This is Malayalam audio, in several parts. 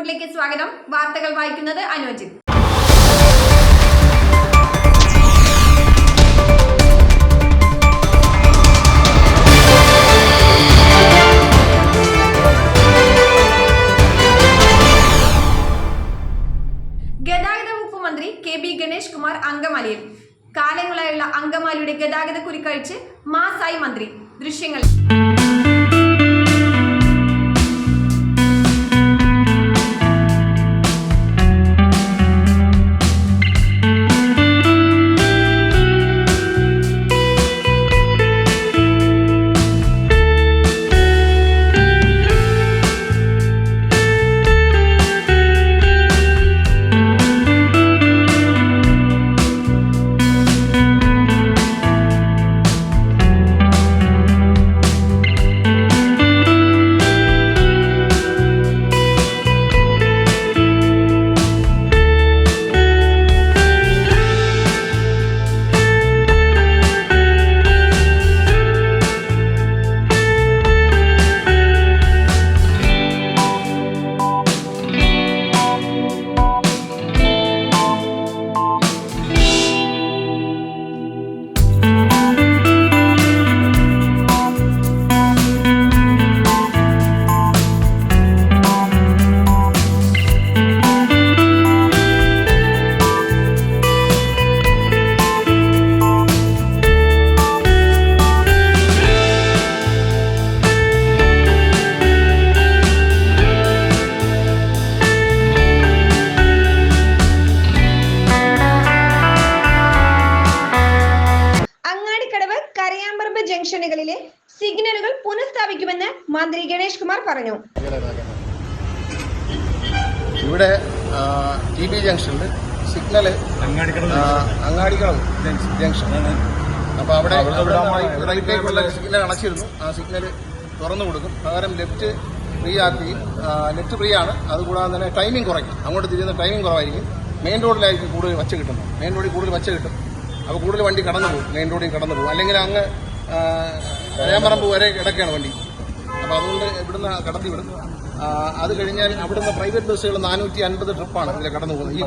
റിപ്പോർട്ടിലേക്ക് സ്വാഗതം. വാർത്തകൾ വായിക്കുന്നത് അനുജിത്ത്. ഗതാഗത വകുപ്പ് മന്ത്രി കെ.ബി. ഗണേഷ് കുമാർ അങ്കമാലിയിൽ. കാലങ്ങളായുള്ള അങ്കമാലിയുടെ ഗതാഗത കുരുക്കഴിച്ച് മാസായി മന്ത്രി. ദൃശ്യങ്ങൾ. ജംഗ്ഷനുകളിലെ സിഗ്നലുകൾ പുനഃസ്ഥാപിക്കുമെന്ന് മന്ത്രി ഗണേഷ് കുമാർ പറഞ്ഞു. ഇവിടെ ടി.ബി. ജംഗ്ഷനിൽ സിഗ്നല് അങ്ങാടിക്കടവ് ജംഗ്ഷൻ, അപ്പോൾ അവിടെ റൈറ്റിലേക്കുള്ള സിഗ്നൽ അടച്ചിരുന്നു. ആ സിഗ്നൽ തുറന്നു കൊടുക്കും. പകരം ലെഫ്റ്റ് ഫ്രീ ആക്കുകയും, ലെഫ്റ്റ് ഫ്രീ ആണ്, അതുകൂടാതെ തന്നെ ടൈമിംഗ് കുറയ്ക്കും. അങ്ങോട്ട് തിരിയുന്ന ടൈമിംഗ് കുറവായിരിക്കും. മെയിൻ റോഡിലായിരിക്കും കൂടുതൽ വച്ച് കിട്ടുന്നത്. മെയിൻ റോഡിൽ കൂടുതൽ വച്ച് കിട്ടും. അപ്പോൾ കൂടുതൽ വണ്ടി കടന്നു പോകും, മെയിൻ റോഡിൽ കടന്നു പോകും. അല്ലെങ്കിൽ അങ്ങ് കരയാമ്പറമ്പ് വരെ കിടക്കുകയാണ് വണ്ടി. അപ്പോൾ അതുകൊണ്ട് ഇവിടുന്ന് കടത്തി വിടും. അത് കഴിഞ്ഞാൽ അവിടുന്ന് പ്രൈവറ്റ് ബസ്സുകൾ 450 ട്രിപ്പാണ് ഇതിൽ കടന്നു പോകുന്നത്. ഈ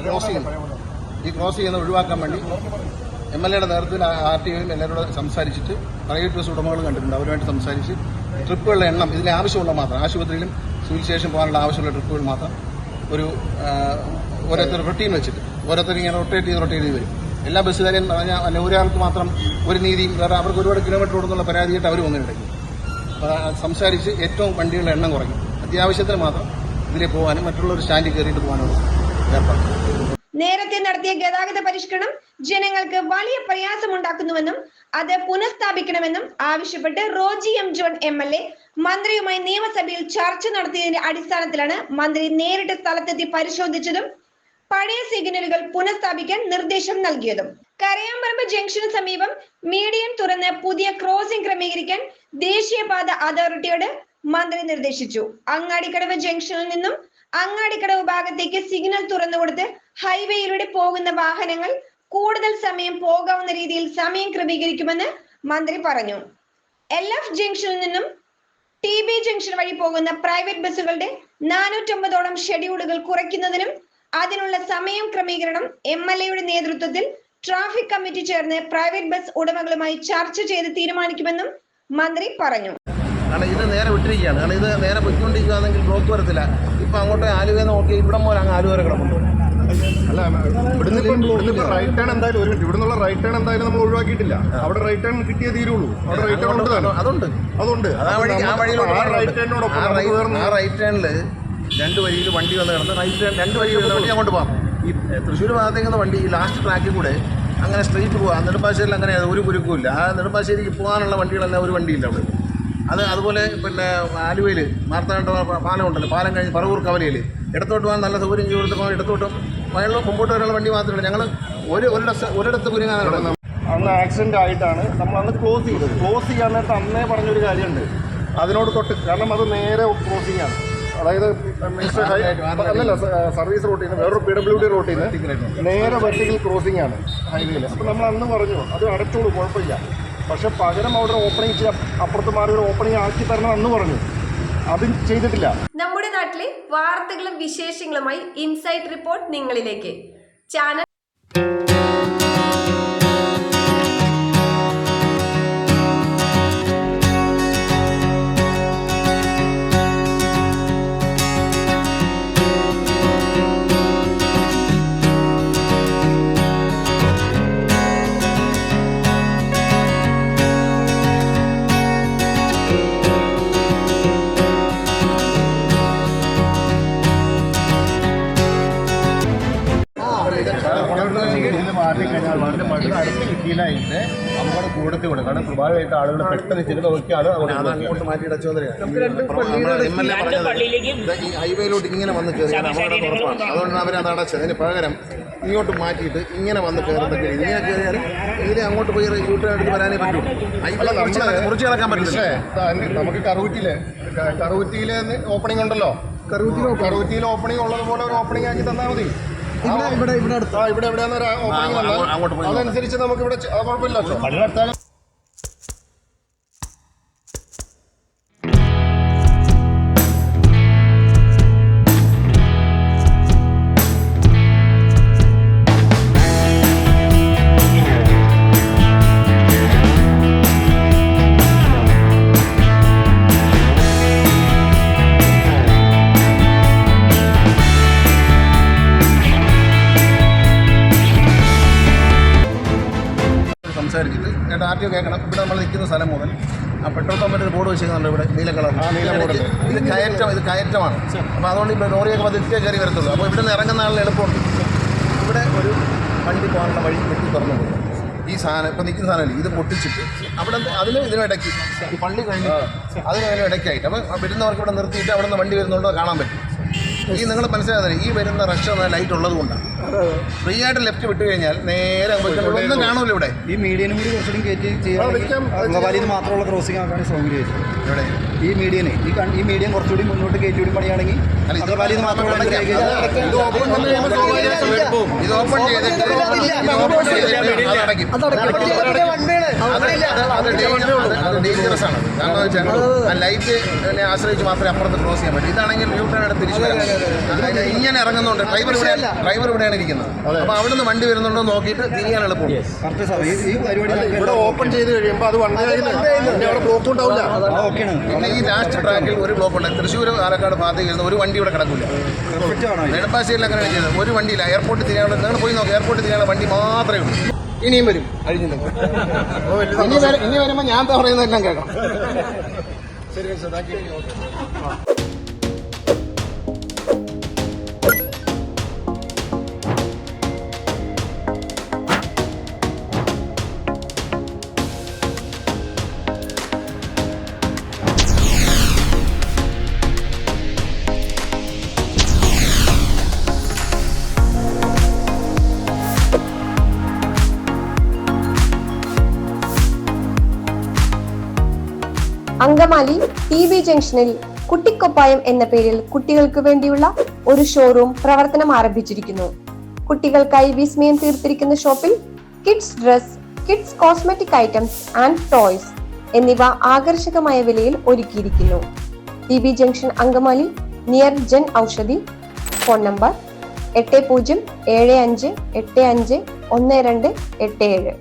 ക്രോസ് ചെയ്യുന്നത് ഒഴിവാക്കാൻ വേണ്ടി MLA-യുടെ നേതൃത്വത്തിൽ RTOയും എല്ലാവരോടും സംസാരിച്ചിട്ട് പ്രൈവറ്റ് ബസ് ഉടമകളും കണ്ടിട്ടുണ്ട്. അവരുമായിട്ട് സംസാരിച്ച് ട്രിപ്പുകളുടെ എണ്ണം ഇതിലെ ആവശ്യമുള്ള മാത്രം, ആശുപത്രിയിലും സിവിൽ സ്റ്റേഷൻ പോകാനുള്ള ആവശ്യമുള്ള ട്രിപ്പുകൾ മാത്രം ഒരു ഓരോരുത്തർ റൊട്ടീൻ വെച്ചിട്ട് ഓരോരുത്തർ ഇങ്ങനെ റൊട്ടേറ്റ് ചെയ്ത് വരും. എല്ലാ ബസ്സുകാരെയും പറഞ്ഞാൽ അല്ല ഒരാൾക്ക് മാത്രം ഒരു നീതിയും, വേറെ അവർക്ക് ഒരുപാട് കിലോമീറ്റർ ഓടുന്നുള്ള പരാതിയായിട്ട് അവർ വന്നിട്ടുണ്ടെങ്കിൽ സംസാരിച്ച് ഏറ്റവും വണ്ടികളുടെ എണ്ണം കുറയ്ക്കും. അത്യാവശ്യത്തിന് മാത്രം ഇതിലെ പോകാനും മറ്റുള്ളവർ സ്റ്റാൻഡിൽ കയറിയിട്ട് പോകാനുള്ള ഏർപ്പാട്. നേരത്തെ നടത്തിയ ഗതാഗത പരിഷ്കരണം ജനങ്ങൾക്ക് വലിയ പ്രയാസമുണ്ടാക്കുന്നുവെന്നും അത് പുനഃസ്ഥാപിക്കണമെന്നും ആവശ്യപ്പെട്ട് റോജി എം. ജോൺ MLA മന്ത്രിയുമായി നിയമസഭയിൽ ചർച്ച നടത്തിയതിന്റെ അടിസ്ഥാനത്തിലാണ് മന്ത്രി നേരിട്ട് സ്ഥലത്തെത്തി പരിശോധിച്ചതും പഴയ സിഗ്നലുകൾ പുനഃസ്ഥാപിക്കാൻ നിർദ്ദേശം നൽകിയതും. കരയാമ്പറമ്പ് ജംഗ്ഷന് സമീപം മീഡിയൻ തുറന്ന് പുതിയ ക്രോസിംഗ് ക്രമീകരിക്കാൻ ദേശീയപാത അതോറിറ്റിയോട് മന്ത്രി നിർദ്ദേശിച്ചു. അങ്ങാടിക്കടവ് ജംഗ്ഷനിൽ നിന്നും അങ്ങാടിക്കടവ് ഭാഗത്തേക്ക് സിഗ്നൽ തുറന്നുകൊടുത്ത് ഹൈവേയിലൂടെ പോകുന്ന വാഹനങ്ങൾ കൂടുതൽ സമയം പോകാവുന്ന രീതിയിൽ സമയം ക്രമീകരിക്കുമെന്ന് മന്ത്രി പറഞ്ഞു. LF ജംഗ്ഷനിൽ നിന്നും TB ജംഗ്ഷൻ വഴി പോകുന്ന പ്രൈവറ്റ് ബസ്സുകളുടെ 450ഓളം ഷെഡ്യൂളുകൾ കുറയ്ക്കുന്നതിനും അതിനുള്ള സമയം ക്രമീകരണം MLA-യുടെ നേതൃത്വത്തിൽ ട്രാഫിക് കമ്മിറ്റി ചേർന്ന് പ്രൈവറ്റ് ബസ് ഉടമകളുമായി ചർച്ച ചെയ്ത് തീരുമാനിക്കുമെന്നും മന്ത്രി പറഞ്ഞു. കാരണം ഇത് നേരെ വിട്ടിരിക്കുകയാണ്. കാരണം ഇത് നേരെ പൊയ്ക്കൊണ്ടിരിക്കുകയാണെങ്കിൽ ബ്ലോക്ക് വരത്തില്ല. ഇപ്പം അങ്ങോട്ട് ആലുവ നോക്കി ഇവിടെ പോലെ അങ്ങ് ആലുവ വരെ കിടക്കുന്നു. അല്ല, ഇവിടുന്ന് റൈറ്റ് ടേൺ എന്തായാലും ഒരു മിനിറ്റ്, ഇവിടുന്നുള്ള റൈറ്റ് ടേൺ എന്തായാലും നമ്മൾ ഒഴിവാക്കിയിട്ടില്ല. അവിടെ റൈറ്റ് ടേൺ കിട്ടിയേ തീരുള്ളൂ. അവിടെ റൈറ്റ് ടേൺ ഉണ്ട്, അതുണ്ട്. ആ റൈറ്റ് ടേണിൽ രണ്ട് വഴിയിൽ വണ്ടി വന്ന് കിടന്ന് രണ്ട് വഴി വരുന്ന വണ്ടി അങ്ങോട്ട് പോകാം. ഈ തൃശ്ശൂർ ഭാഗത്തേക്കുന്ന വണ്ടി ഈ ലാസ്റ്റ് ട്രാക്കിൽ കൂടെ അങ്ങനെ സ്ട്രെയിറ്റ് പോകാം. നെടുമ്പാശ്ശേരിയിൽ അങ്ങനെ ഒരു കുരുക്കുമില്ല. ആ നെടുമ്പാശ്ശേരിക്ക് പോകാനുള്ള വണ്ടികളെല്ലാം ഒരു വണ്ടിയില്ല അവിടെ. അതുപോലെ പിന്നെ ആലുവയിൽ മാർത്താണ്ഡ പാലം ഉണ്ടല്ലോ, പാലം കഴിഞ്ഞ് പറവൂർ കവലയിൽ ഇടത്തോട്ട് പോകാൻ നല്ല സൗകര്യം ചെയ്ത് പോകാൻ ഇടത്തോട്ടും വയലിലും മുമ്പോട്ട് വരെയുള്ള വണ്ടി മാത്രമേ ഞങ്ങൾ ഒരിടത്ത് കുരുങ്ങാനാണ്. അന്ന് ആക്സിഡൻ്റ് ആയിട്ടാണ് നമ്മൾ അന്ന് ക്ലോസ് ചെയ്തത്. ക്ലോസ് ചെയ്യാൻ നേരത്തെ അന്നേ പറഞ്ഞൊരു കാര്യമുണ്ട്, അതിനോട് തൊട്ട്, കാരണം അത് നേരെ ക്രോസിംഗ് ആണ്. അതായത് അല്ലല്ല, സർവീസ് റൂട്ടിൽ നിന്ന് വേറൊരു PWD റൂട്ടിൽ നിന്ന് നേരെ വെർട്ടിക്കൽ ക്രോസിംഗ് ആണ് ഹൈവേയിൽ. അപ്പോൾ നമ്മൾ അന്ന് പറഞ്ഞു അത് അടച്ചോളൂ, കുഴപ്പമില്ല. പക്ഷെ പകരം അവിടെ ഓപ്പണിംഗ് അപ്പുറത്ത് മാറി ഒരു ഓപ്പണിംഗ് ആക്കി തരണം എന്ന് പറഞ്ഞു. അത് ചെയ്തിട്ടില്ല. നമ്മുടെ നാട്ടിലെ വാർത്തകളും വിശേഷങ്ങളുമായി ഇൻസൈറ്റ് റിപ്പോർട്ട് നിങ്ങളിലേക്ക്. ചാനൽ കിട്ടിയില്ലായിട്ട് നമ്മുടെ കൂടത്തിൽ കൊടുക്കും. കാരണം സ്വാഭാവികമായിട്ട് ആളുകൾ പെട്ടെന്ന് ചെറിയ നോക്കിയാണ് അങ്ങോട്ട് മാറ്റി ഈ ഹൈവേയിലോട്ട് ഇങ്ങനെ വന്ന് കയറിയാൽ നമ്മുടെ ഉറപ്പാണ്. അതുകൊണ്ട് അവരത് അടച്ചത്. അതിന് പകരം ഇങ്ങോട്ട് മാറ്റിയിട്ട് ഇങ്ങനെ വന്ന് കയറുന്നൊക്കെ ഇങ്ങനെ കയറിയാൽ ഇതിനെ അങ്ങോട്ട് പോയി യൂട്ടേൺ എടുത്ത് വരാനേ പറ്റൂ. മുറിച്ച് കിടക്കാൻ പറ്റില്ല. നമുക്ക് കറുകുറ്റിയിൽ ഓപ്പണിംഗ് ഉണ്ടല്ലോ. കറുകുറ്റിയിൽ ഓപ്പണിംഗ് ഉള്ളതുപോലെ ഒരു ഓപ്പണിംഗ് ആക്കി തന്നാൽ മതി. ഇവിടെ എവിടെയാന്ന് ഒരു ഓപ്പണിംഗ് അതനുസരിച്ച് നമുക്ക് ഇവിടെ കുഴപ്പമില്ല. സംസാരിച്ചിട്ട് ആദ്യം കേൾക്കണം. ഇവിടെ നമ്മൾ നിൽക്കുന്ന സ്ഥലം മുതൽ ആ പെട്രോൾ പമ്പിൻ്റെ ബോർഡ് വെച്ചിരിക്കുന്നുണ്ട് ഇവിടെ നീല കളർ. ഇത് കയറ്റമാണ്. അപ്പോൾ അതുകൊണ്ട് ഇപ്പോൾ ലോറിയൊക്കെ പതിക്കെ കയറി വരത്തുള്ളൂ. അപ്പോൾ ഇവിടെ നിന്ന് ഇറങ്ങുന്ന ആളിന് എളുപ്പമുണ്ട്. ഇവിടെ ഒരു വണ്ടി പോകാനുള്ള വഴി വെട്ടി തുറന്നു പോകും. ഈ സാധനം ഇപ്പോൾ നിൽക്കുന്ന സാധനമല്ലേ ഇത് പൊട്ടിച്ചിട്ട് അവിടെ ഇതിനിടയ്ക്ക് ഈ പള്ളി കഴിഞ്ഞ് ഇടയ്ക്കായിട്ട് അപ്പോൾ വരുന്നവർക്ക് ഇവിടെ നിർത്തിയിട്ട് അവിടെ നിന്ന് വണ്ടി വരുന്നുണ്ടോ കാണാൻ പറ്റും. ഈ നിങ്ങൾ മനസ്സിലാകുന്നില്ല, ഈ വരുന്ന റഷ് ലൈറ്റ് ഉള്ളത് കൊണ്ടാണ്. ഫ്രീ ആയിട്ട് ലെഫ്റ്റ് വിട്ട് കഴിഞ്ഞാൽ നേരെ ഒന്നും കാണൂല. ഇവിടെ ഈ മീഡിയനും കൂടി കുറച്ചുകൂടി കയറ്റി ചെയ്യാൻ മാത്രമുള്ള ക്രോസിംഗ് ആക്കാണ് സൗകര്യം. ഇവിടെ ഈ മീഡിയനെ ഈ മീഡിയം കുറച്ചുകൂടി മുന്നോട്ട് കയറ്റി പണിയാണെങ്കിൽ അങ്കമാലിയിൽ മാത്രമുള്ള ഇത് ഓപ്പൺ ചെയ്തിട്ട് അത് ഡേഞ്ചറസ് ആണ്. കാരണം വെച്ചാൽ ആ ലൈറ്റിനെ ആശ്രയിച്ച് മാത്രമേ അപ്പുറത്ത് ക്രോസ് ചെയ്യാൻ പറ്റും. ഇതാണെങ്കിൽ ന്യൂട്ടൺ തിരിച്ചു വരാം. ഇങ്ങനെ ഇറങ്ങുന്നുണ്ട്. ഡ്രൈവർ ഇവിടെയാണ് ഇരിക്കുന്നത്. അപ്പോൾ അവിടുന്ന് വണ്ടി വരുന്നുണ്ടോ നോക്കിയിട്ട് തിരിയാൻ എളുപ്പം. ഇവിടെ ഓപ്പൺ ചെയ്ത് കഴിയുമ്പോൾ അത് അവിടെ ബ്ലോക്ക് ഉണ്ടാവില്ല. പിന്നെ ഈ ലാസ്റ്റ് ട്രാക്കിൽ ഒരു ബ്ലോക്ക് ഉണ്ട്. തൃശ്ശൂർ പാലക്കാട് ഭാഗത്തേക്ക് വരുന്ന ഒരു വണ്ടി ഇവിടെ കിടക്കില്ല. നെടുമ്പാശ്ശേരിയിൽ അങ്ങനെയാണ് ചെയ്യുന്നത്. ഒരു വണ്ടിയില്ല. എയർപോർട്ടിൽ തിരിയാനുള്ള നിങ്ങൾ പോയി നോക്കാം. എയർപോർട്ടിൽ തിരിയാനുള്ള വണ്ടി മാത്രമേ ഉള്ളൂ. ഇനിയും വരും ഇനി വരുമ്പോൾ ഞാൻ പറയുന്നതെല്ലാം കേൾക്കാം. ശരി sir, thank you. Angamaly TV ജംഗ്ഷനിൽ കുട്ടിക്കൊപ്പായം എന്ന പേരിൽ കുട്ടികൾക്ക് വേണ്ടിയുള്ള ഒരു ഷോറൂം പ്രവർത്തനം ആരംഭിച്ചിരിക്കുന്നു. കുട്ടികൾക്കായി വിസ്മയം തീർത്തിരിക്കുന്ന ഷോപ്പിൽ kids dress, kids cosmetic items and toys എന്നിവ ആകർഷകമായ വിലയിൽ ഒരുക്കിയിരിക്കുന്നു. TV junction Angamaly, near Jan Aushadhi. Phone number 8075851287.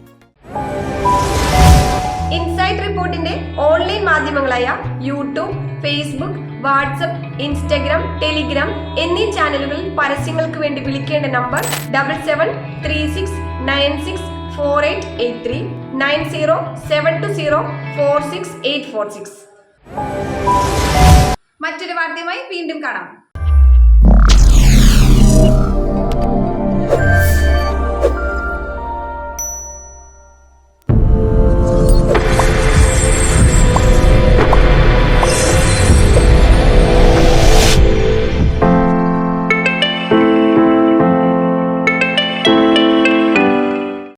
Insight റിപ്പോർട്ടിന്റെ ഓൺലൈൻ മാധ്യമങ്ങളായ YouTube, Facebook, WhatsApp, Instagram, Telegram എന്നീ ചാനലുകളിൽ പരസ്യങ്ങൾക്ക് വേണ്ടി വിളിക്കേണ്ട നമ്പർ 7736964883 9072046846. മറ്റൊരു വാർത്തയുമായി വീണ്ടും കാണാം.